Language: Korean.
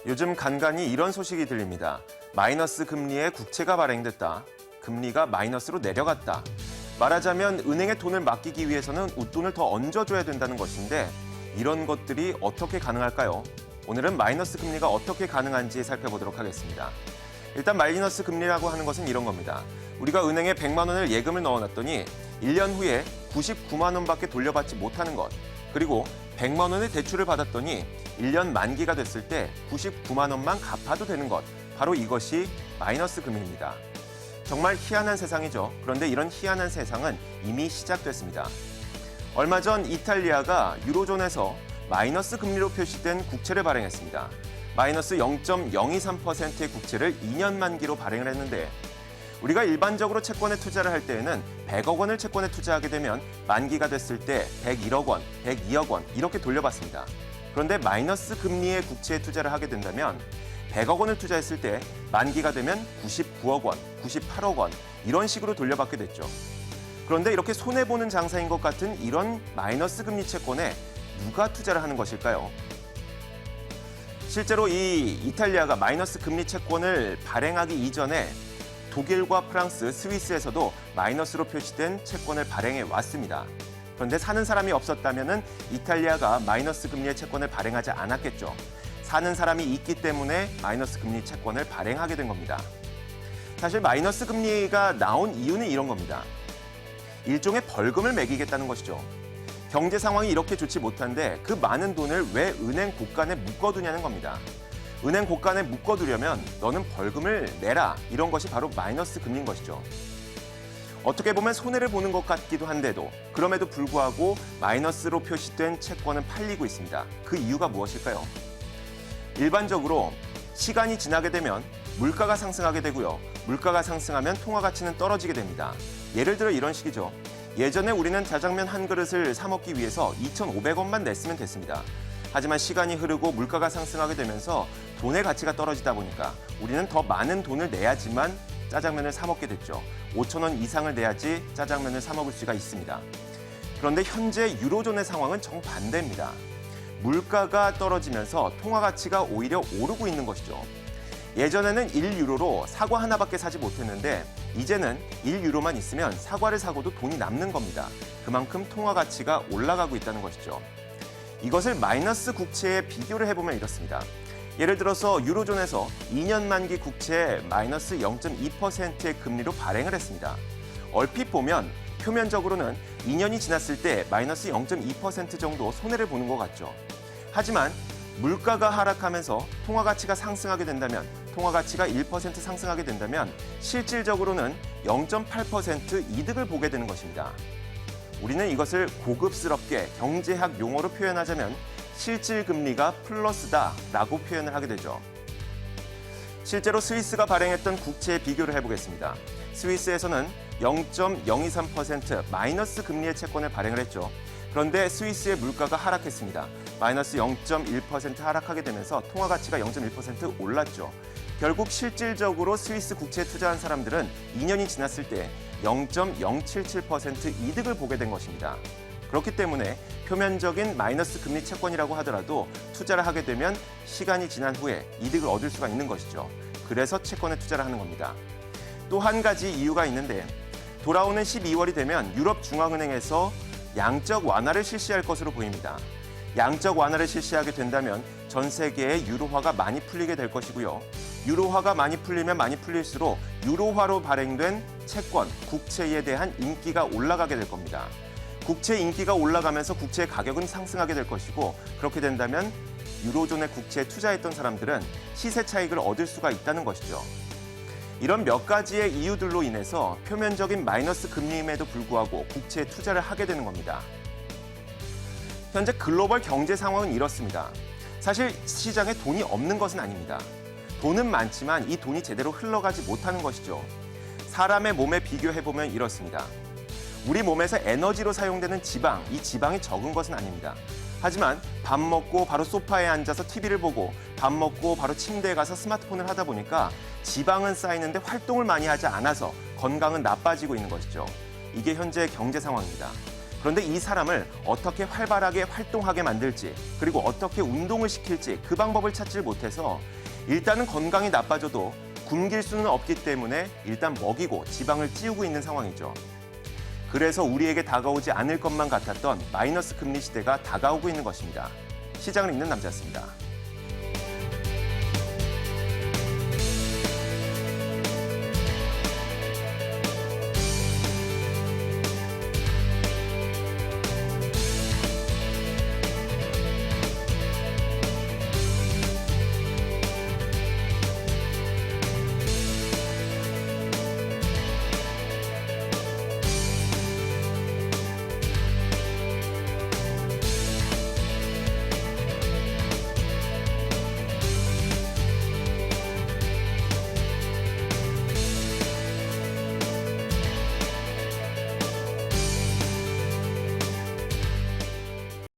요즘 간간히 이런 소식이 들립니다. 마이너스 금리에 국채가 발행됐다. 금리가 마이너스로 내려갔다. 말하자면 은행에 돈을 맡기기 위해서는 웃돈을 더 얹어줘야 된다는 것인데 이런 것들이 어떻게 가능할까요? 오늘은 마이너스 금리가 어떻게 가능한지 살펴보도록 하겠습니다. 일단 마이너스 금리라고 하는 것은 이런 겁니다. 우리가 은행에 100만 원을 예금을 넣어놨더니 1년 후에 99만 원밖에 돌려받지 못하는 것. 그리고 100만 원의 대출을 받았더니 1년 만기가 됐을 때 99만 원만 갚아도 되는 것. 바로 이것이 마이너스 금리입니다. 정말 희한한 세상이죠. 그런데 이런 희한한 세상은 이미 시작됐습니다. 얼마 전 이탈리아가 유로존에서 마이너스 금리로 표시된 국채를 발행했습니다. 마이너스 0.023%의 국채를 2년 만기로 발행을 했는데 우리가 일반적으로 채권에 투자를 할 때에는 100억 원을 채권에 투자하게 되면 만기가 됐을 때 101억 원, 102억 원 이렇게 돌려받습니다. 그런데 마이너스 금리의 국채에 투자를 하게 된다면 100억 원을 투자했을 때 만기가 되면 99억 원, 98억 원 이런 식으로 돌려받게 됐죠. 그런데 이렇게 손해보는 장사인 것 같은 이런 마이너스 금리 채권에 누가 투자를 하는 것일까요? 실제로 이 이탈리아가 마이너스 금리 채권을 발행하기 이전에 독일과 프랑스, 스위스에서도 마이너스로 표시된 채권을 발행해 왔습니다. 그런데 사는 사람이 없었다면 이탈리아가 마이너스 금리의 채권을 발행하지 않았겠죠. 사는 사람이 있기 때문에 마이너스 금리 채권을 발행하게 된 겁니다. 사실 마이너스 금리가 나온 이유는 이런 겁니다. 일종의 벌금을 매기겠다는 것이죠. 경제 상황이 이렇게 좋지 못한데 그 많은 돈을 왜 은행 곳간에 묶어두냐는 겁니다. 은행 곳간에 묶어두려면 너는 벌금을 내라. 이런 것이 바로 마이너스 금리인 것이죠. 어떻게 보면 손해를 보는 것 같기도 한데도 그럼에도 불구하고 마이너스로 표시된 채권은 팔리고 있습니다. 그 이유가 무엇일까요? 일반적으로 시간이 지나게 되면 물가가 상승하게 되고요. 물가가 상승하면 통화 가치는 떨어지게 됩니다. 예를 들어 이런 식이죠. 예전에 우리는 짜장면 한 그릇을 사 먹기 위해서 2,500원만 냈으면 됐습니다. 하지만 시간이 흐르고 물가가 상승하게 되면서 돈의 가치가 떨어지다 보니까 우리는 더 많은 돈을 내야지만 짜장면을 사 먹게 됐죠. 5,000원 이상을 내야지 짜장면을 사 먹을 수가 있습니다. 그런데 현재 유로존의 상황은 정반대입니다. 물가가 떨어지면서 통화 가치가 오히려 오르고 있는 것이죠. 예전에는 1유로로 사과 하나밖에 사지 못했는데 이제는 1유로만 있으면 사과를 사고도 돈이 남는 겁니다. 그만큼 통화 가치가 올라가고 있다는 것이죠. 이것을 마이너스 국채에 비교를 해보면 이렇습니다. 예를 들어서 유로존에서 2년 만기 국채에 마이너스 0.2%의 금리로 발행을 했습니다. 얼핏 보면 표면적으로는 2년이 지났을 때 마이너스 0.2% 정도 손해를 보는 것 같죠. 하지만 물가가 하락하면서 통화 가치가 상승하게 된다면, 통화 가치가 1% 상승하게 된다면 실질적으로는 0.8% 이득을 보게 되는 것입니다. 우리는 이것을 고급스럽게 경제학 용어로 표현하자면 실질 금리가 플러스다라고 표현을 하게 되죠. 실제로 스위스가 발행했던 국채에 비교를 해보겠습니다. 스위스에서는 0.023% 마이너스 금리의 채권을 발행을 했죠. 그런데 스위스의 물가가 하락했습니다. 마이너스 0.1% 하락하게 되면서 통화 가치가 0.1% 올랐죠. 결국 실질적으로 스위스 국채에 투자한 사람들은 2년이 지났을 때 0.077% 이득을 보게 된 것입니다. 그렇기 때문에 표면적인 마이너스 금리 채권이라고 하더라도 투자를 하게 되면 시간이 지난 후에 이득을 얻을 수가 있는 것이죠. 그래서 채권에 투자를 하는 겁니다. 또 한 가지 이유가 있는데 돌아오는 12월이 되면 유럽 중앙은행에서 양적 완화를 실시할 것으로 보입니다. 양적 완화를 실시하게 된다면 전 세계의 유로화가 많이 풀리게 될 것이고요. 유로화가 많이 풀리면 많이 풀릴수록 유로화로 발행된 채권, 국채에 대한 인기가 올라가게 될 겁니다. 국채 인기가 올라가면서 국채의 가격은 상승하게 될 것이고 그렇게 된다면 유로존의 국채에 투자했던 사람들은 시세 차익을 얻을 수가 있다는 것이죠. 이런 몇 가지의 이유들로 인해서 표면적인 마이너스 금리임에도 불구하고 국채에 투자를 하게 되는 겁니다. 현재 글로벌 경제 상황은 이렇습니다. 사실 시장에 돈이 없는 것은 아닙니다. 돈은 많지만 이 돈이 제대로 흘러가지 못하는 것이죠. 사람의 몸에 비교해보면 이렇습니다. 우리 몸에서 에너지로 사용되는 지방, 이 지방이 적은 것은 아닙니다. 하지만 밥 먹고 바로 소파에 앉아서 TV를 보고 밥 먹고 바로 침대에 가서 스마트폰을 하다 보니까 지방은 쌓이는데 활동을 많이 하지 않아서 건강은 나빠지고 있는 것이죠. 이게 현재 경제 상황입니다. 그런데 이 사람을 어떻게 활발하게 활동하게 만들지, 그리고 어떻게 운동을 시킬지 그 방법을 찾질 못해서 일단은 건강이 나빠져도 굶길 수는 없기 때문에 일단 먹이고 지방을 찌우고 있는 상황이죠. 그래서 우리에게 다가오지 않을 것만 같았던 마이너스 금리 시대가 다가오고 있는 것입니다. 시장을 읽는 남자였습니다.